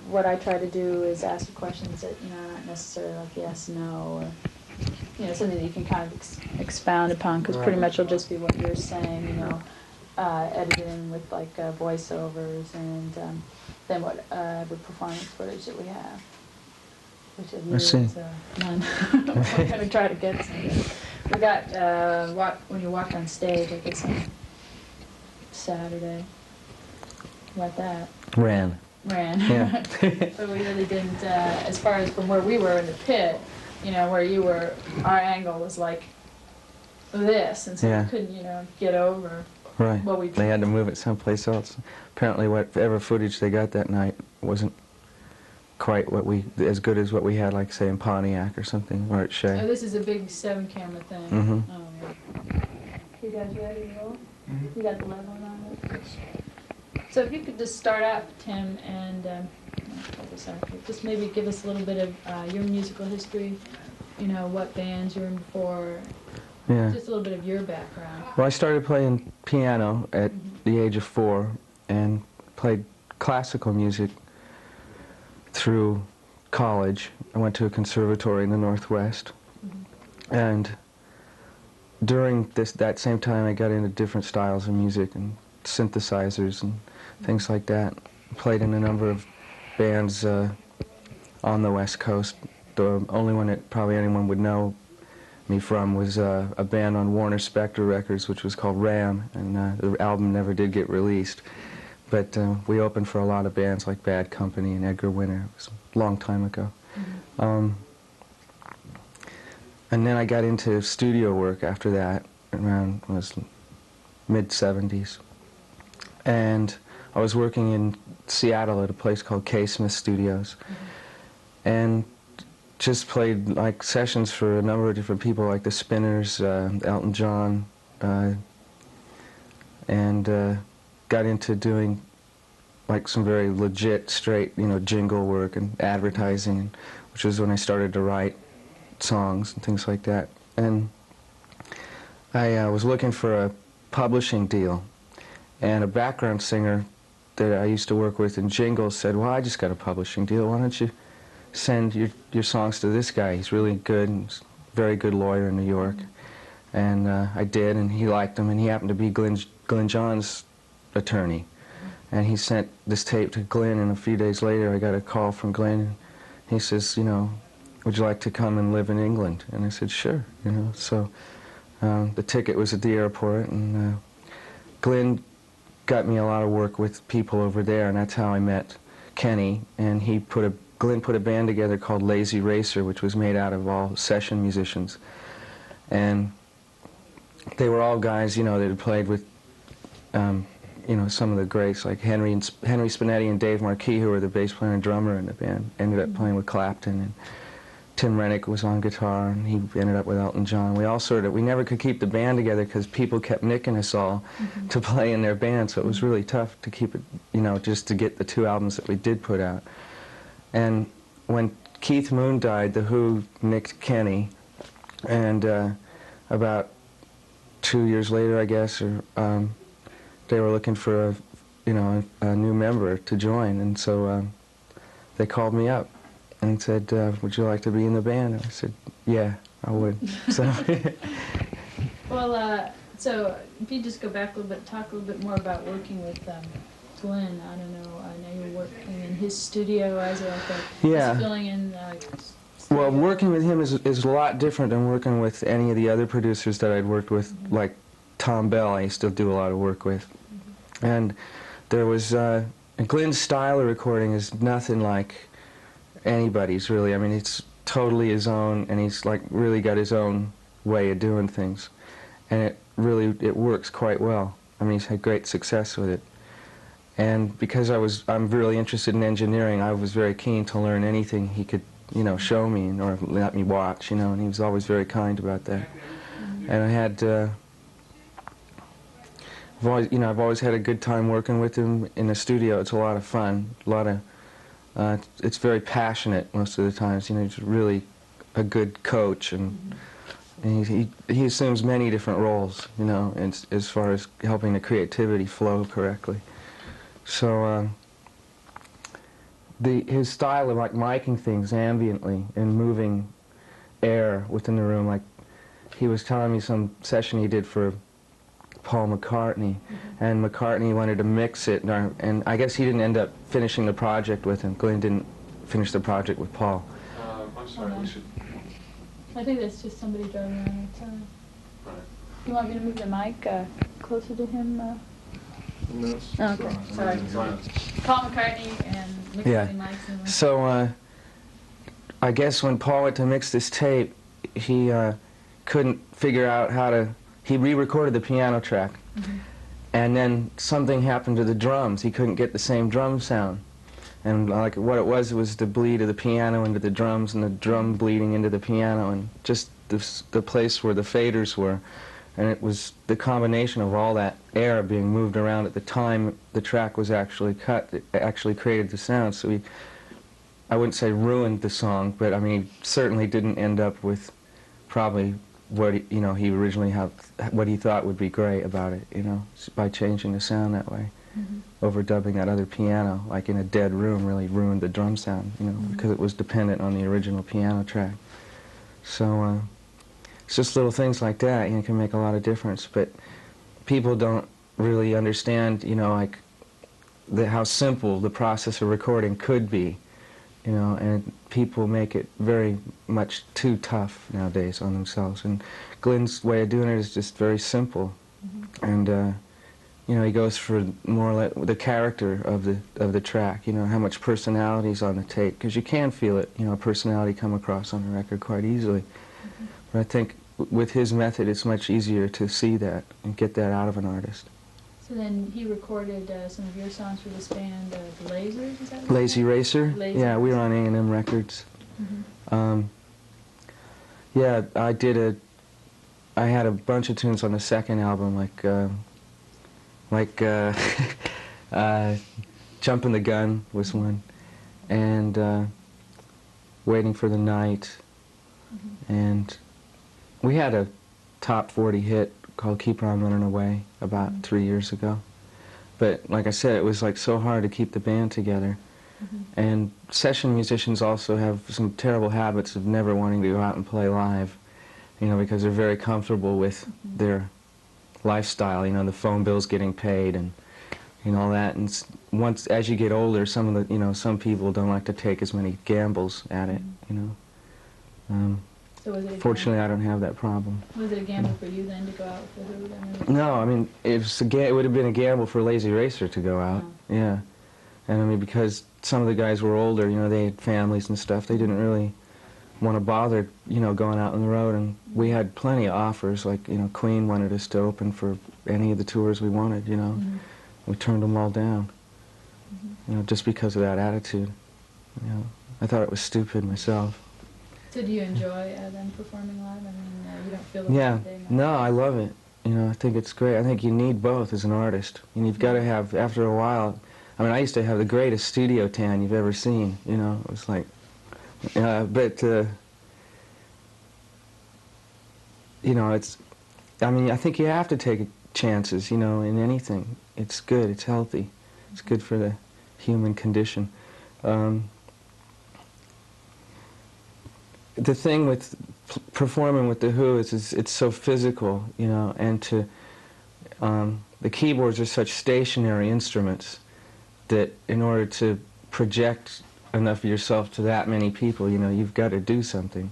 what I try to do is ask the questions that, you know, are not necessarily like yes, no, or, you know, something that you can kind of expound upon, because pretty much it'll just be what you're saying, you know, edited in with like voiceovers and then the performance footage that we have, which of you is none. We're going to try to get some. We got, when you walked on stage, I guess on Saturday. How about that? Ran. Yeah. But we really didn't, as far as from where we were in the pit, you know, where you were, our angle was like this, and so we couldn't, you know, get over. Right. They had to move it someplace else. Apparently whatever footage they got that night wasn't quite as good as what we had, like, say, in Pontiac or something, or at Shea. Oh, this is a big 7-camera thing. Mm-hmm. Oh, yeah. You guys ready to roll? Mm-hmm. You got the level on it? Yes. So if you could just start out, Tim, and just maybe give us a little bit of your musical history, you know, what bands you're in before, just a little bit of your background. Well, I started playing piano at the age of 4 and played classical music through college. I went to a conservatory in the Northwest, and during that same time I got into different styles of music and synthesizers and things like that. Played in a number of bands on the West Coast. The only one that probably anyone would know me from was a band on Warner Spector Records, which was called Ram, and the album never did get released. But we opened for a lot of bands like Bad Company and Edgar Winter. It was a long time ago. And then I got into studio work after that, around mid-70s. And I was working in Seattle at a place called K. Smith Studios. And just played like sessions for a number of different people, like the Spinners, Elton John, and got into doing like some very legit, straight, you know, jingle work and advertising, which was when I started to write songs and things like that. And I was looking for a publishing deal, and a background singer that I used to work with in jingles said, "Well, I just got a publishing deal. Why don't you send your songs to this guy? He's really good, and he's a very good lawyer in New York." And I did, and he liked them, and he happened to be Glenn John's attorney. And he sent this tape to Glenn, and a few days later I got a call from Glenn, and he says, you know, "Would you like to come and live in England?" And I said, "Sure," you know. So the ticket was at the airport, and Glenn got me a lot of work with people over there, and that's how I met Kenny. And Glenn put a band together called Lazy Racer, which was made out of all session musicians. And they were all guys, you know, that had played with, you know, some of the greats, like Henry Spinetti and Dave Marquis, who were the bass player and drummer in the band, ended up playing with Clapton. And Tim Rennick was on guitar, and he ended up with Elton John. We never could keep the band together because people kept nicking us all to play in their band, so it was really tough to keep it, you know, just to get the 2 albums that we did put out. And when Keith Moon died, The Who nicked Kenny, and about 2 years later, I guess, they were looking for a new member to join, and so they called me up and said, "Would you like to be in the band?" And I said, "Yeah, I would." So, well, so if you just go back a little bit, talk a little bit more about working with Glenn. I don't know. I know you're working in his studio as like just filling in. Well, working with him is a lot different than working with any of the other producers that I'd worked with, like Tom Bell. I used to do a lot of work with, and there was Glenn's style of recording is nothing like anybody's, really. I mean, it's totally his own, and he's like really got his own way of doing things, and it works quite well. I mean, he's had great success with it. And because I'm really interested in engineering, I was very keen to learn anything he could, you know, show me or let me watch, you know, and he was always very kind about that. And I had, I've always had a good time working with him in the studio. It's a lot of fun, it's very passionate most of the times. You know, he's really a good coach, and he assumes many different roles, you know, as far as helping the creativity flow correctly. So his style of like miking things ambiently and moving air within the room, like he was telling me some session he did for Paul McCartney, and McCartney wanted to mix it, and I guess he didn't end up finishing the project with him. Glenn didn't finish the project with Paul. I'm sorry, we should... I think that's just somebody driving around outside. Right. You want me to move the mic closer to him? No, Oh, okay, sorry. Paul McCartney and Mick Yeah. mics. So I guess when Paul went to mix this tape, he couldn't figure out how to... He re-recorded the piano track, and then something happened to the drums. He couldn't get the same drum sound. And like what it was the bleed of the piano into the drums, and the drum bleeding into the piano, and just the place where the faders were. And it was the combination of all that air being moved around at the time the track was actually cut that actually created the sound. So I wouldn't say ruined the song, but I mean, he certainly didn't end up with probably what he originally had, what he thought would be great about it, by changing the sound that way. Overdubbing that other piano, like in a dead room, really ruined the drum sound, because it was dependent on the original piano track. So it's just little things like that, can make a lot of difference. But people don't really understand, like how simple the process of recording could be, and people make it very much too tough nowadays on themselves. And Glenn's way of doing it is just very simple, and he goes for more or less the character of the track, how much personality's on the tape, because you can feel it, personality come across on a record quite easily. But I think with his method, it's much easier to see that and get that out of an artist. So then he recorded some of your songs for this band, the Lasers, is that what Lazy Racer? Lazy Yeah, we were Racer. on A&M Records. Yeah, I had a bunch of tunes on the second album, like Jumpin' the Gun was one, and Waiting for the Night, and we had a top 40 hit called Keep On Running Away about 3 years ago. But like I said, it was like so hard to keep the band together. And session musicians also have some terrible habits of never wanting to go out and play live, because they're very comfortable with their lifestyle, the phone bill's getting paid and all that. And once, as you get older, some of the, some people don't like to take as many gambles at it, So was it a Fortunately, I don't have that problem. Was it a gamble for you then to go out with the Who? No, I mean, it would have been a gamble for Lazy Racer to go out, yeah. And I mean, because some of the guys were older, they had families and stuff, they didn't really want to bother, going out on the road. And we had plenty of offers, like, Queen wanted us to open for any of the tours we wanted, We turned them all down, just because of that attitude. I thought it was stupid myself. So do you enjoy them performing live? I mean, you don't feel like Yeah, something, no, I love it. I think it's great. I think you need both as an artist. And you've got to have, after a while, I mean, I used to have the greatest studio tan you've ever seen, it was like, but, it's, I mean, I think you have to take chances, in anything. It's good, it's healthy, it's good for the human condition. The thing with performing with the Who is it's so physical, and the keyboards are such stationary instruments that in order to project enough of yourself to that many people, you've got to do something,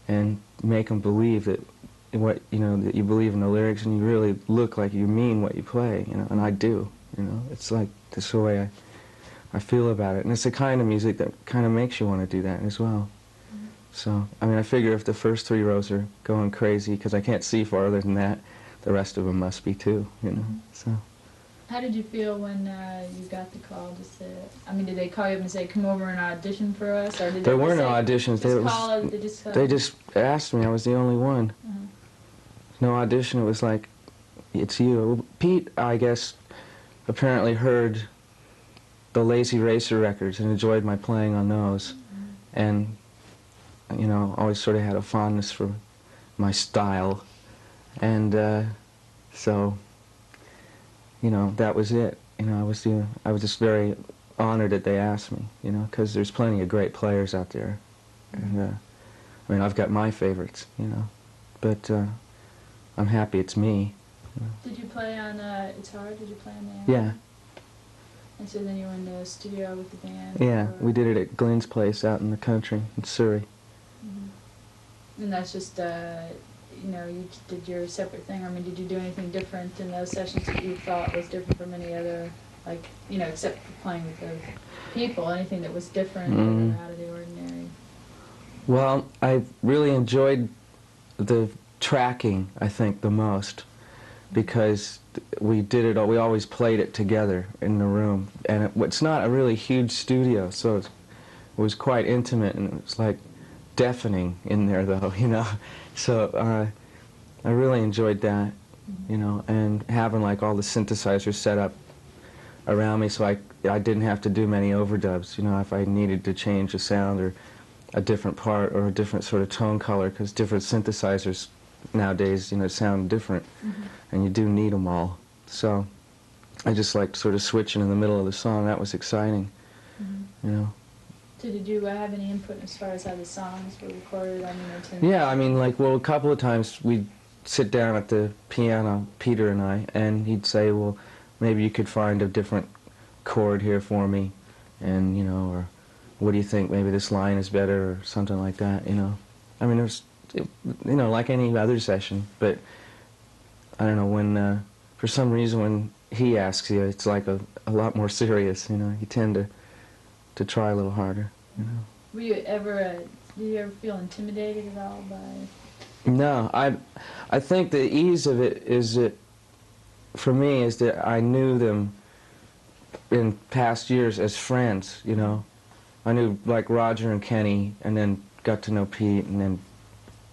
and make them believe that that you believe in the lyrics and you really look like you mean what you play, and I do, it's like this the way I feel about it, and it's the kind of music that kind of makes you want to do that as well. So, I mean, I figure if the first 3 rows are going crazy, because I can't see farther than that, the rest of them must be too, so. How did you feel when you got the call? I mean, did they call you up and say, come over and audition for us? Or did There they were no say, auditions. They just asked me. I was the only one. No audition. It was like, it's you. Pete, I guess, apparently heard the Lazy Racer records and enjoyed my playing on those. And, always sort of had a fondness for my style. And so, that was it. I was just very honored that they asked me, you know, because there's plenty of great players out there. And, I mean, I've got my favorites, you know, but I'm happy it's me. You know. Did you play on guitar? Did you play on the amp? Yeah. And so then you were in the studio with the band? Yeah, or? we did it at Glenn's place out in the country in Surrey. Mm-hmm. And that's just, you know, you did your separate thing. I mean, did you do anything different in those sessions that you thought was different from any other, like, you know, except for playing with the people, anything that was different or out of the ordinary? Well, I really enjoyed the tracking, I think, the most, because we did it all, we always played it together in the room, and it's not a really huge studio, so it was quite intimate, and it was like deafening in there, though, you know. So I really enjoyed that, you know, and having like all the synthesizers set up around me, so I didn't have to do many overdubs, you know, if I needed to change a sound or a different part or a different sort of tone color, because different synthesizers nowadays, you know, sound different, and you do need them all. So I just liked sort of switching in the middle of the song. That was exciting, you know. So did you have any input as far as how the songs were recorded? I mean, Yeah, I mean, like, well, a couple of times we'd sit down at the piano, Peter and I, and he'd say, well, maybe you could find a different chord here for me, and, you know, or what do you think, maybe this line is better, or something like that, you know. I mean, you know, like any other session, but I don't know, when, for some reason, when he asks you, it's like a lot more serious, you know. You tend to try a little harder, you know. Were you ever, did you ever feel intimidated at all by? No, I think the ease of it is that, for me, is that I knew them in past years as friends, you know. I knew, like, Roger and Kenny, and then got to know Pete, and then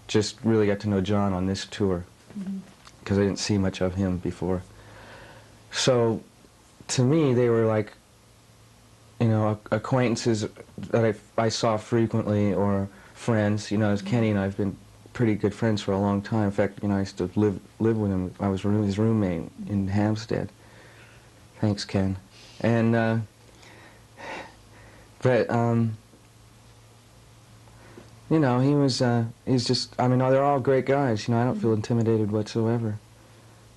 just really got to know John on this tour, because I didn't see much of him before. So, to me, they were like, you know, acquaintances that I saw frequently, or friends, you know, as Kenny and I have been pretty good friends for a long time. In fact, you know, I used to live with him. I was his roommate in Hampstead. Thanks, Ken. And, but, you know, he's just, I mean, they're all great guys, you know, I don't feel intimidated whatsoever.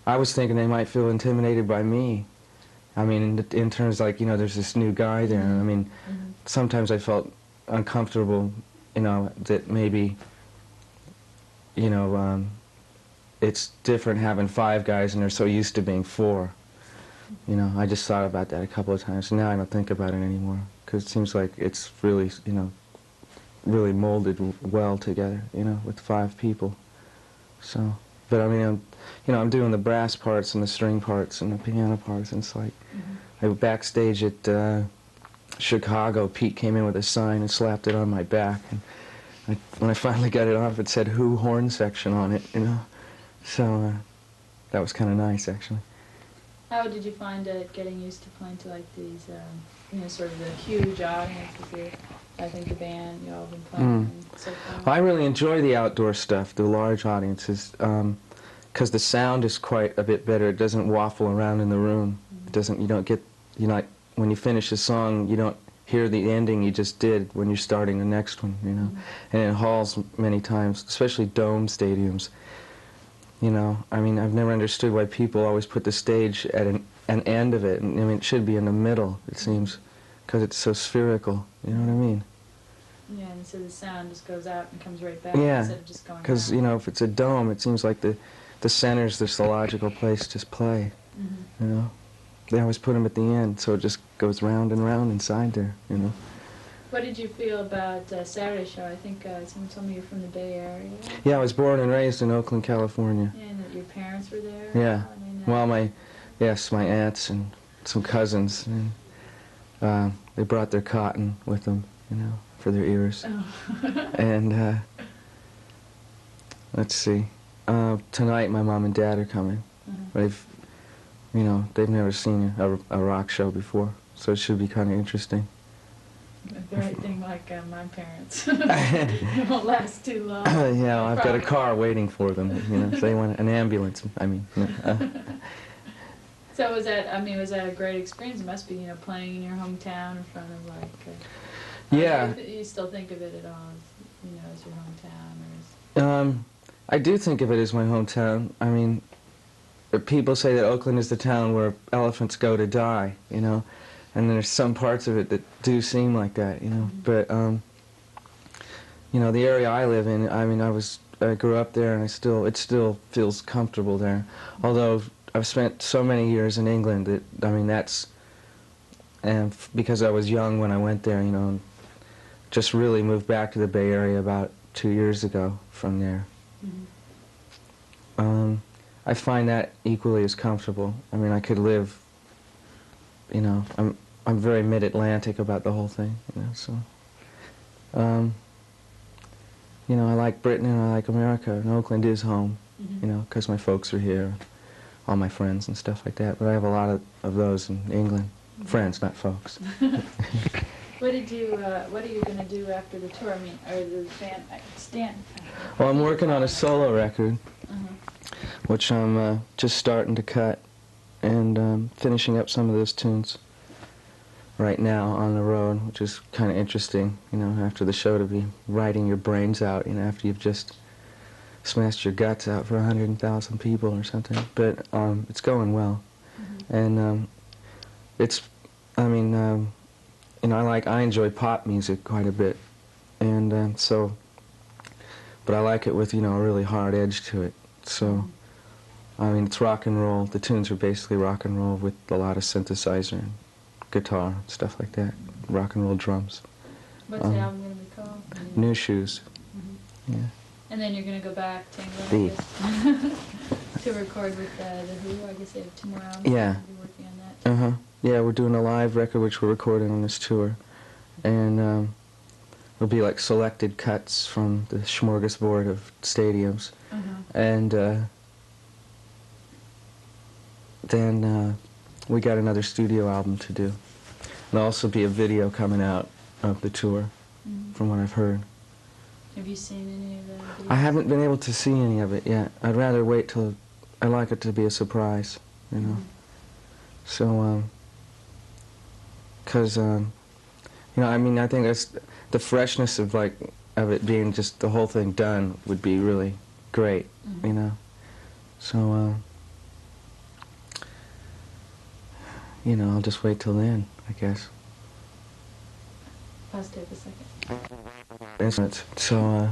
I was thinking they might feel intimidated by me. I mean, in terms, like, you know, there's this new guy there, I mean, sometimes I felt uncomfortable, you know, that maybe, you know, it's different having 5 guys and they're so used to being 4. You know, I just thought about that a couple of times, and now I don't think about it anymore, because it seems like it's really, you know, really molded well together, you know, with 5 people. So, but I mean, you know, I'm doing the brass parts and the string parts and the piano parts, and it's like, backstage at Chicago, Pete came in with a sign and slapped it on my back, and when I finally got it off, it said "Who horn section" on it, you know. So that was kind of nice, actually. How did you find it getting used to playing to like these, you know, sort of the huge audiences? I think the band you all have been playing so far. I really enjoy the outdoor stuff, the large audiences, because the sound is quite a bit better. It doesn't waffle around in the room. It doesn't. You don't get. You know, when you finish a song, you don't hear the ending you just did when you're starting the next one. You know, and in halls many times, especially dome stadiums. You know, I mean, I've never understood why people always put the stage at an end of it. And, I mean, it should be in the middle, it seems, because it's so spherical. You know what I mean? Yeah, and so the sound just goes out and comes right back Yeah, instead of just going because, you know, if it's a dome, it seems like the center's the logical place to play. You know? They always put them at the end, so it just goes round and round inside there, you know? What did you feel about Saturday show? I think someone told me you're from the Bay Area. Yeah, I was born and raised in Oakland, California. Yeah, and that your parents were there? Yeah. I mean, Well, my aunts and some cousins, and they brought their cotton with them, you know, for their ears. Oh. And let's see, tonight my mom and dad are coming. They've never seen a rock show before, so it should be kind of interesting. The right thing like my parents. It won't last too long. Yeah, I've got a car waiting for them, you know, so they want an ambulance, I mean. So So was that, I mean, was that a great experience? It must be, you know, playing in your hometown in front of like, Yeah. you still think of it at all, as, you know, as your hometown, or as... I do think of it as my hometown. I mean, people say that Oakland is the town where elephants go to die, you know, and there's some parts of it that do seem like that, you know. But you know, the area I live in, I mean, I grew up there, and it still feels comfortable there. Although I've spent so many years in England that, I mean, and because I was young when I went there, you know, and just really moved back to the Bay Area about 2 years ago from there. I find that equally as comfortable. I mean, I could live, you know, I'm very mid-Atlantic about the whole thing, you know, so. You know, I like Britain and I like America, and Oakland is home, you know, because my folks are here, all my friends and stuff like that. But I have a lot of those in England. Friends, not folks. What are you going to do after the tour? I mean, or the band, Stan? Well, I'm working on a solo record, which I'm just starting to cut, and finishing up some of those tunes right now on the road, which is kind of interesting, you know, after the show to be writing your brains out, you know, after you've just smashed your guts out for 100,000 people or something. But it's going well, and it's, I mean, you know, I enjoy pop music quite a bit, and so, but I like it with, you know, a really hard edge to it. So, I mean, it's rock and roll. The tunes are basically rock and roll with a lot of synthesizer and guitar, stuff like that, rock and roll drums. What's the album going to be called? New Shoes. Yeah. And then you're going to go back to England, I guess, to record with the Who. I guess they have 2 more albums. Yeah. You'll be working on that. Yeah, we're doing a live record which we're recording on this tour, and it'll be like selected cuts from the smorgasbord of stadiums, and then we got another studio album to do. There'll also be a video coming out of the tour, from what I've heard. Have you seen any of the videos? I haven't been able to see any of it yet. I'd rather wait till, I like it to be a surprise, you know. So, because, you know, I mean, I think that's, the freshness of, like, of it being just the whole thing done would be really great, you know. So, you know, I'll just wait till then, I guess. Pause tape a second. So,